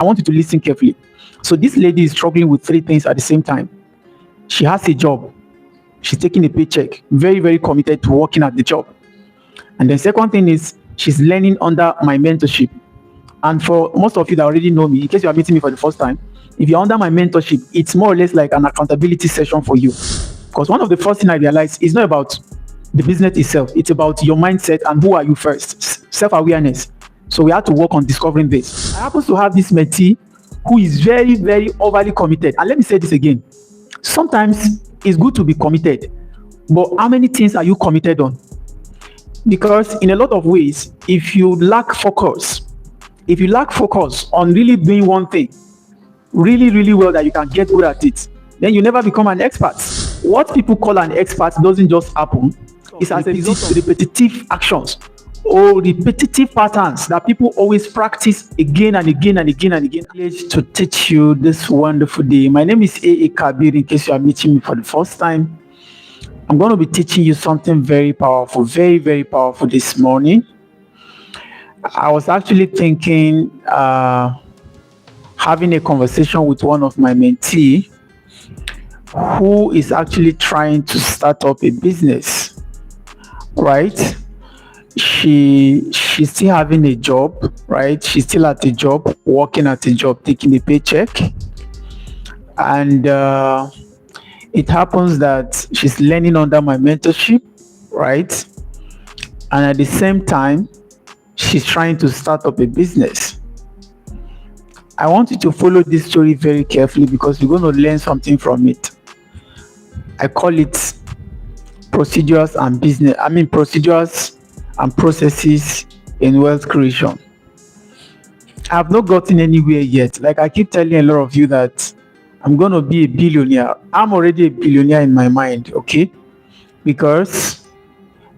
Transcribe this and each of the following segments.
I want you to listen carefully. So this lady is struggling with three things at the same time. She has a job. She's taking a paycheck, very, very committed to working at the job. And the second thing is she's learning under my mentorship. And for most of you that already know me, in case you are meeting me for the first time, if you're under my mentorship, it's more or less like an accountability session for you. Because one of the first things I realized is not about the business itself, it's about your mindset and who are you first, self-awareness. So we have to work on discovering this. I happen to have this mentee who is very, very overly committed. And let me say this again. Sometimes it's good to be committed, but how many things are you committed on? Because in a lot of ways, if you lack focus on really doing one thing really, really well that you can get good at it, then you never become an expert. What people call an expert doesn't just happen. It's as a result of repetitive actions or repetitive patterns that people always practice again and again and again and again. Privileged to teach you this wonderful day. My name is A.A. Kabir. In case you are meeting me for the first time, I'm going to be teaching you something very powerful, very, very powerful this morning. I was actually thinking having a conversation with one of my mentees who is actually trying to start up a business, right? She's still having a job, right? She's still at a job, working at a job, taking a paycheck. And it happens that she's learning under my mentorship, right? And at the same time, she's trying to start up a business. I want you to follow this story very carefully because you're going to learn something from it. I call it procedures and processes in wealth creation. I've not gotten anywhere yet. Like I keep telling a lot of you that I'm going to be a billionaire. I'm already a billionaire in my mind, okay? Because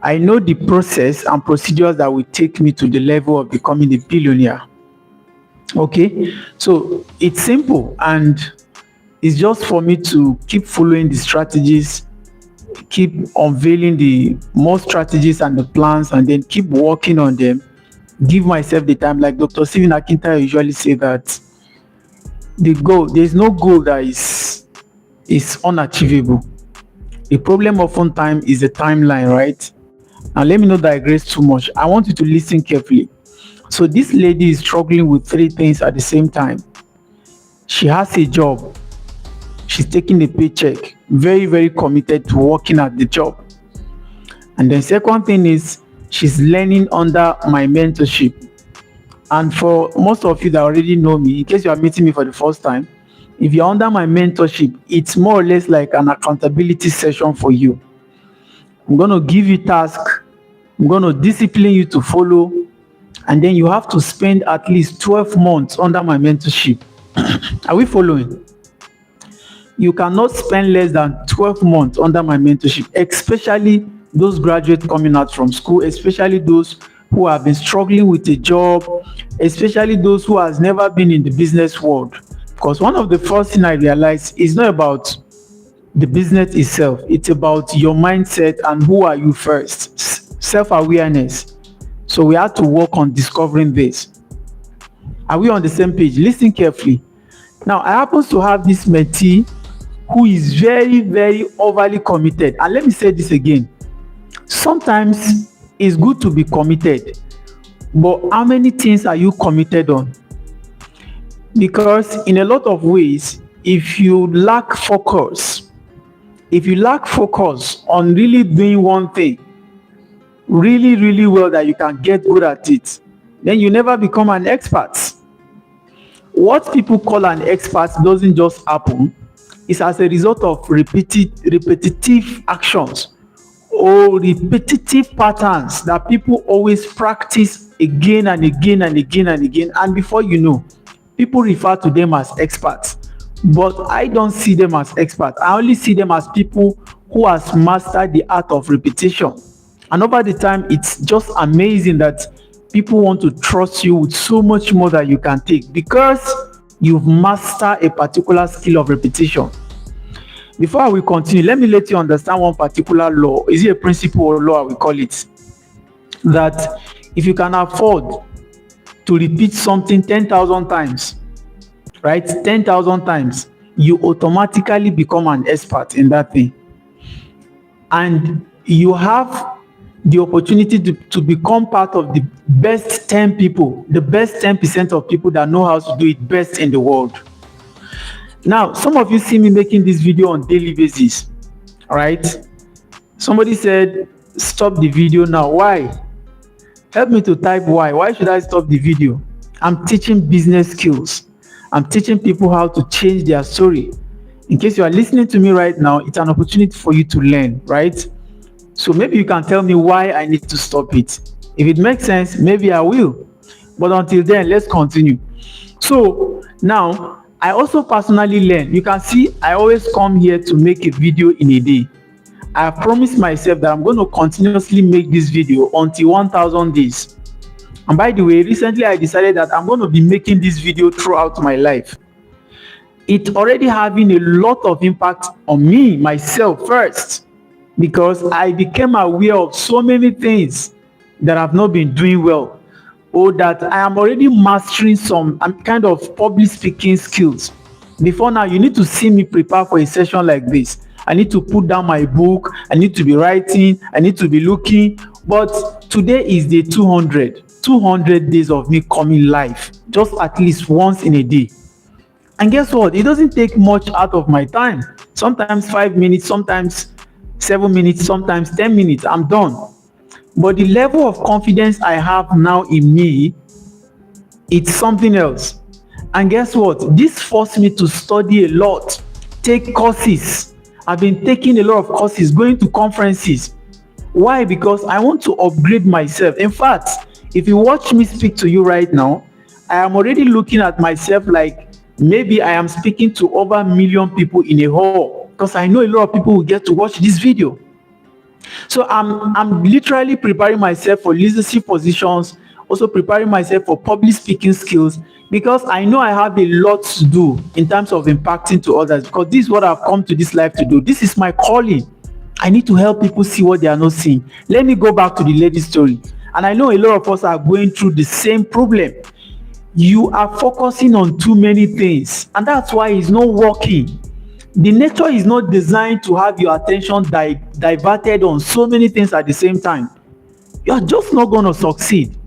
I know the process and procedures that will take me to the level of becoming a billionaire. Okay? So it's simple and it's just for me to keep following the strategies, keep unveiling the more strategies and the plans, and then keep working on them. Give myself the time. Like Dr. Stephen Akintayo usually say that there's no goal that is unachievable. The problem oftentimes is the timeline, right? Now let me not digress too much. I want you to listen carefully. So this lady is struggling with three things at the same time. She has a job. She's taking a paycheck, very, very committed to working at the job. And the second thing is she's learning under my mentorship. And for most of you that already know me, in case you are meeting me for the first time, if you're under my mentorship, it's more or less like an accountability session for you. I'm going to give you tasks. I'm going to discipline you to follow. And then you have to spend at least 12 months under my mentorship. Are we following? You cannot spend less than 12 months under my mentorship, especially those graduates coming out from school, especially those who have been struggling with a job, especially those who has never been in the business world. Because one of the first things I realized is not about the business itself, it's about your mindset and who are you first, self-awareness. So we have to work on discovering this. Are we on the same page? Listen carefully. Now, I happen to have this mentee who is very, very overly committed. And let me say this again. Sometimes it's good to be committed, but how many things are you committed on? Because in a lot of ways, if you lack focus on really doing one thing really, really well that you can get good at it, then you never become an expert. What people call an expert doesn't just happen. It's as a result of repetitive actions or repetitive patterns that people always practice again and again and again and again. And before you know, people refer to them as experts. But I don't see them as experts. I only see them as people who has mastered the art of repetition. And over the time, it's just amazing that people want to trust you with so much more that you can take because you've mastered a particular skill of repetition. Before we continue, let me let you understand one particular law. Is it a principle or law, we call it? That if you can afford to repeat something 10,000 times, right? 10,000 times, you automatically become an expert in that thing. And you have the opportunity to become part of the best 10 people, the best 10% of people that know how to do it best in the world. Now, some of you see me making this video on daily basis, all right? Somebody said, stop the video now. Why? Help me to type why. Why should I stop the video? I'm teaching business skills. I'm teaching people how to change their story. In case you are listening to me right now, it's an opportunity for you to learn, right? So maybe you can tell me why I need to stop it. If it makes sense, maybe I will. But until then, let's continue. So now, I also personally learn. You can see I always come here to make a video in a day. I have promised myself that I'm going to continuously make this video until 1,000 days. And by the way, recently I decided that I'm going to be making this video throughout my life. It's already having a lot of impact on me, myself first, because I became aware of so many things that I've not been doing well, or that I am already mastering some kind of public speaking skills. Before now, you need to see me prepare for a session like this. I need to put down my book, I need to be writing, I need to be looking. But today is day 200 days of me coming live, just at least once in a day. And guess what? It doesn't take much out of my time. Sometimes 5 minutes, sometimes 7 minutes, sometimes 10 minutes, I'm done. But the level of confidence I have now in me, it's something else. And guess what? This forced me to study a lot, take courses. I've been taking a lot of courses, going to conferences. Why? Because I want to upgrade myself. In fact, if you watch me speak to you right now, I am already looking at myself like maybe I am speaking to over 1 million people in a hall, because I know a lot of people will get to watch this video. So I'm literally preparing myself for leadership positions, also preparing myself for public speaking skills, because I know I have a lot to do in terms of impacting to others, because this is what I've come to this life to do. This is my calling. I need to help people see what they are not seeing. Let me go back to the lady's story. And I know a lot of us are going through the same problem. You are focusing on too many things, and that's why it's not working. The nature is not designed to have your attention diverted on so many things at the same time. You're just not going to succeed.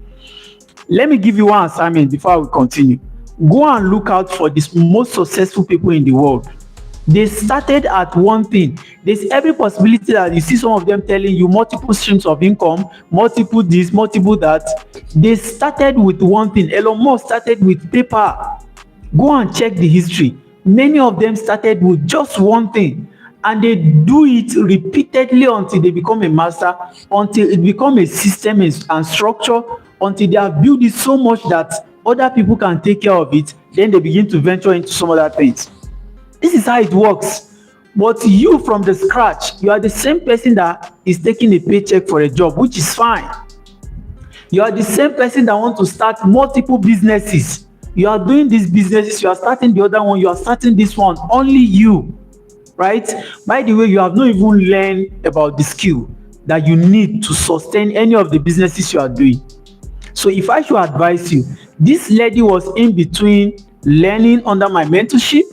Let me give you one assignment before we continue. Go and look out for the most successful people in the world. They started at one thing. There's every possibility that you see some of them telling you multiple streams of income, multiple this, multiple that. They started with one thing. Elon Musk started with paper. Go and check the history. Many of them started with just one thing, and they do it repeatedly until they become a master, until it becomes a system and structure, until they have built it so much that other people can take care of it. Then they begin to venture into some other things. This is how it works. But you, from the scratch, you are the same person that is taking a paycheck for a job, which is fine. You are the same person that wants to start multiple businesses. You are doing these businesses, you are starting the other one, you are starting this one, only you, right? By the way, you have not even learned about the skill that you need to sustain any of the businesses you are doing. So if I should advise you, this lady was in between learning under my mentorship,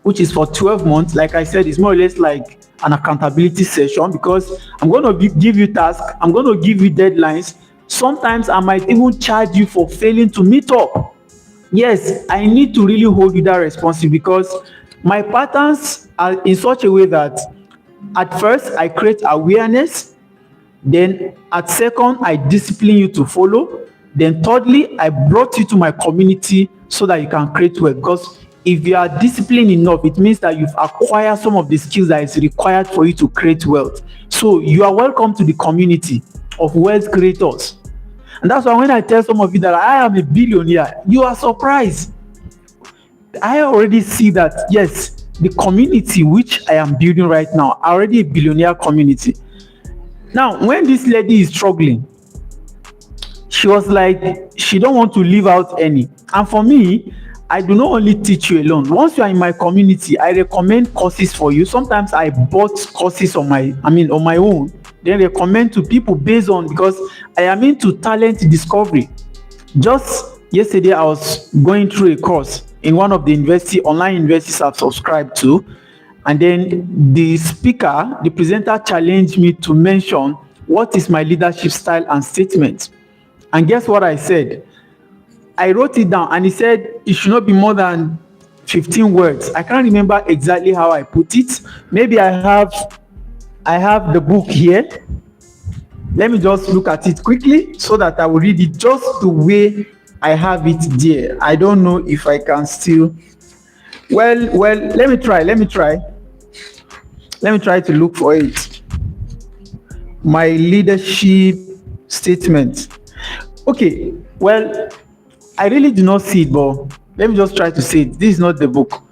which is for 12 months. Like I said, it's more or less like an accountability session, because I'm going to give you tasks, I'm going to give you deadlines. Sometimes I might even charge you for failing to meet up. Yes, I need to really hold you that responsibility, because my patterns are in such a way that at first I create awareness, then at second I discipline you to follow, then thirdly I brought you to my community so that you can create wealth. Because if you are disciplined enough, it means that you've acquired some of the skills that is required for you to create wealth. So you are welcome to the community of wealth creators. And that's why when I tell some of you that I am a billionaire, you are surprised. I already see that, yes, the community which I am building right now, already a billionaire community. Now, when this lady is struggling, she was like, she don't want to leave out any. And for me, I do not only teach you alone. Once you are in my community, I recommend courses for you. Sometimes I bought courses on my own, then recommend to people based on, because I am into talent discovery. Just yesterday, I was going through a course, in one of the online universities I've subscribed to. And then the speaker, the presenter, challenged me to mention what is my leadership style and statement. And guess what I said? I wrote it down, and he said it should not be more than 15 words. I can't remember exactly how I put it. Maybe I have the book here. Let me just look at it quickly so that I will read it just the way I have it there. I don't know if I can still. Well, let me try to look for it. My leadership statement. Okay, well, I really do not see it, but let me just try to say it. This is not the book.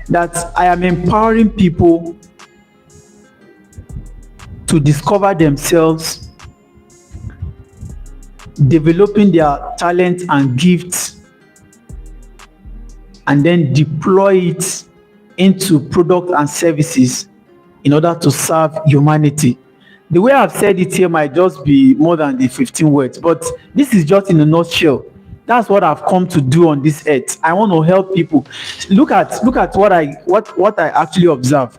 That I am empowering people to discover themselves, developing their talents and gifts, and then deploy it into products and services in order to serve humanity. The way I've said it here might just be more than the 15 words, but this is just in a nutshell. That's what I've come to do on this earth. I want to help people. Look at what I actually observe.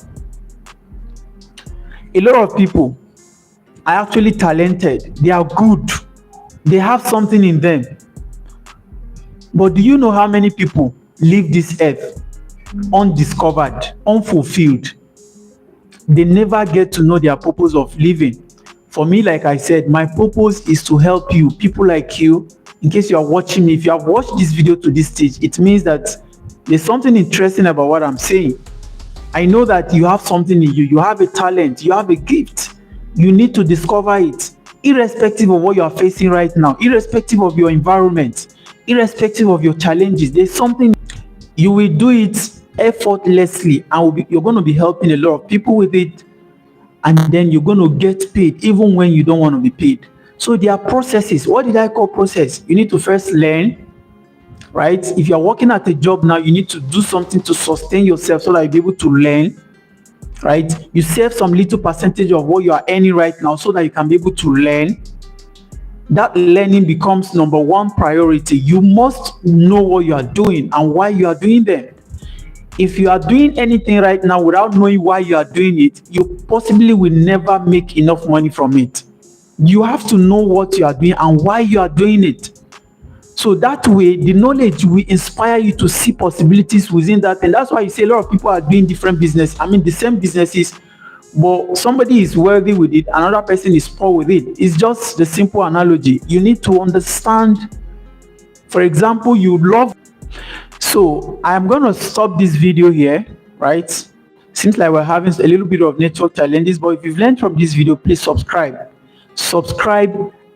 A lot of people are actually talented. They are good. They have something in them. But do you know how many people leave this earth undiscovered, unfulfilled? They never get to know their purpose of living. For me, like I said, my purpose is to help you, people like you. In case you are watching me, if you have watched this video to this stage, it means that there's something interesting about what I'm saying. I know that you have something in you. You have a talent. You have a gift. You need to discover it, irrespective of what you are facing right now, irrespective of your environment, irrespective of your challenges. There's something. You will do it effortlessly, and you're going to be helping a lot of people with it, and then you're going to get paid even when you don't want to be paid. So there are processes. What did I call process? You need to first learn, right? If you're working at a job now, you need to do something to sustain yourself so that you'll be able to learn, right? You save some little percentage of what you are earning right now so that you can be able to learn. That learning becomes number one priority. You must know what you are doing and why you are doing them. If you are doing anything right now without knowing why you are doing it, you possibly will never make enough money from it. You have to know what you are doing and why you are doing it. So that way, the knowledge will inspire you to see possibilities within that. And that's why you see a lot of people are doing different business. I mean, the same businesses, but somebody is wealthy with it, another person is poor with it. It's just the simple analogy. You need to understand. For example, you love. So I'm going to stop this video here, right? Seems like we're having a little bit of network challenges, but if you've learned from this video, please subscribe,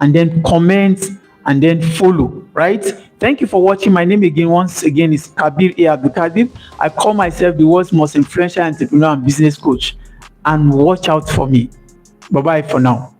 and then comment, and then follow, right? Thank you for watching. My name once again is Kabir A. Abdulkadir. I call myself the world's most influential entrepreneur and business coach, and watch out for me. Bye-bye for now.